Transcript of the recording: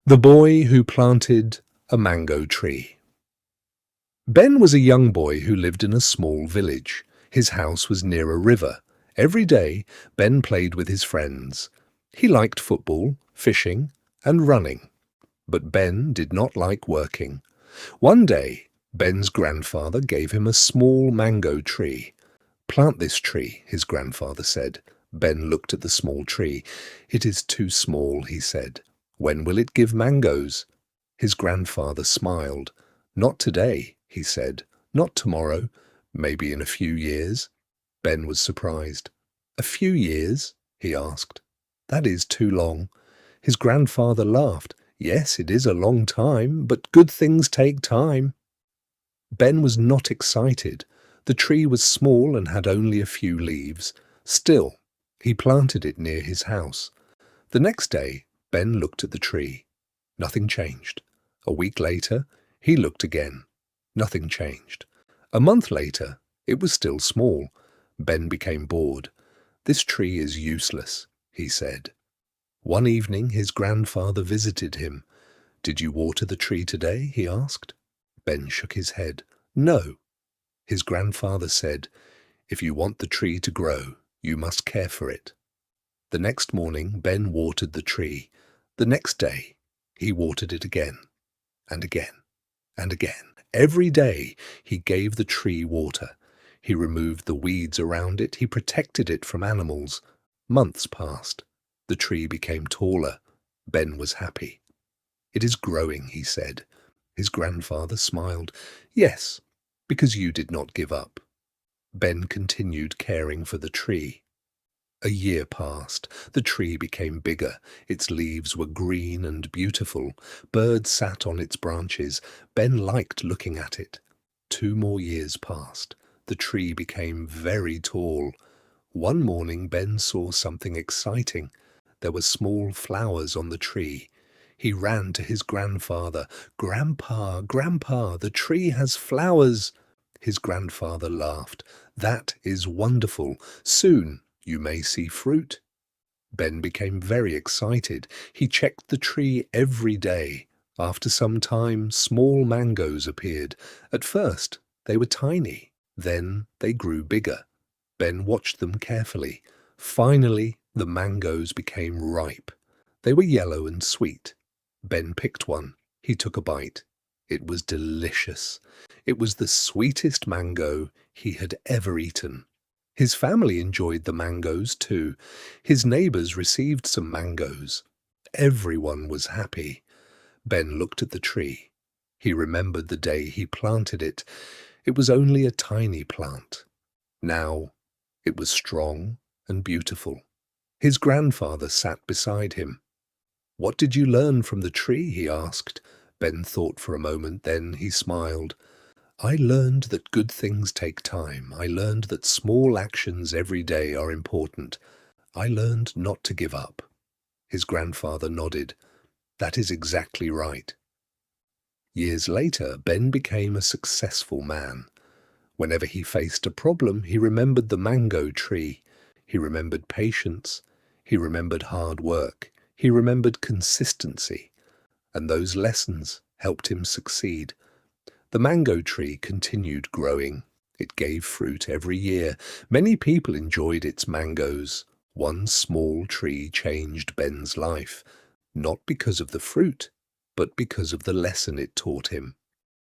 The Boy Who Planted a Mango Tree. Ben was a young boy who lived in a small village. His house was near a river. Every day, Ben played with his friends. He liked football, fishing, and running. But Ben did not like working. One day, Ben's grandfather gave him a small mango tree. "Plant this tree," his grandfather said. Ben looked at the small tree. "It is too small," he said. "When will it give mangoes?" His grandfather smiled. "Not today," he said. "Not tomorrow. Maybe in a few years." Ben was surprised. "A few years?" he asked. "That is too long." His grandfather laughed. "Yes, it is a long time, but good things take time." Ben was not excited. The tree was small and had only a few leaves. Still, he planted it near his house. The next day, Ben looked at the tree. Nothing changed. A week later, he looked again. Nothing changed. A month later, it was still small. Ben became bored. "This tree is useless," he said. One evening, his grandfather visited him. "Did you water the tree today?" he asked. Ben shook his head. "No." His grandfather said, "If you want the tree to grow, you must care for it." The next morning, Ben watered the tree. The next day, he watered it again, and again, and again. Every day, he gave the tree water. He removed the weeds around it. He protected it from animals. Months passed. The tree became taller. Ben was happy. "It is growing," he said. His grandfather smiled. "Yes, because you did not give up." Ben continued caring for the tree. A year passed. The tree became bigger. Its leaves were green and beautiful. Birds sat on its branches. Ben liked looking at it. 2 more years passed. The tree became very tall. One morning, Ben saw something exciting. There were small flowers on the tree. He ran to his grandfather. "Grandpa, Grandpa, the tree has flowers." His grandfather laughed. "That is wonderful. Soon you may see fruit." Ben became very excited. He checked the tree every day. After some time, small mangoes appeared. At first, they were tiny. Then they grew bigger. Ben watched them carefully. Finally, the mangoes became ripe. They were yellow and sweet. Ben picked one. He took a bite. It was delicious. It was the sweetest mango he had ever eaten. His family enjoyed the mangoes too. His neighbors received some mangoes. Everyone was happy. Ben looked at the tree. He remembered the day he planted it. It was only a tiny plant. Now it was strong and beautiful. His grandfather sat beside him. "What did you learn from the tree?" he asked. Ben thought for a moment, then he smiled. "I learned that good things take time. I learned that small actions every day are important. I learned not to give up." His grandfather nodded. "That is exactly right." Years later, Ben became a successful man. Whenever he faced a problem, he remembered the mango tree. He remembered patience. He remembered hard work. He remembered consistency. And those lessons helped him succeed. The mango tree continued growing. It gave fruit every year. Many people enjoyed its mangoes. One small tree changed Ben's life, not because of the fruit, but because of the lesson it taught him.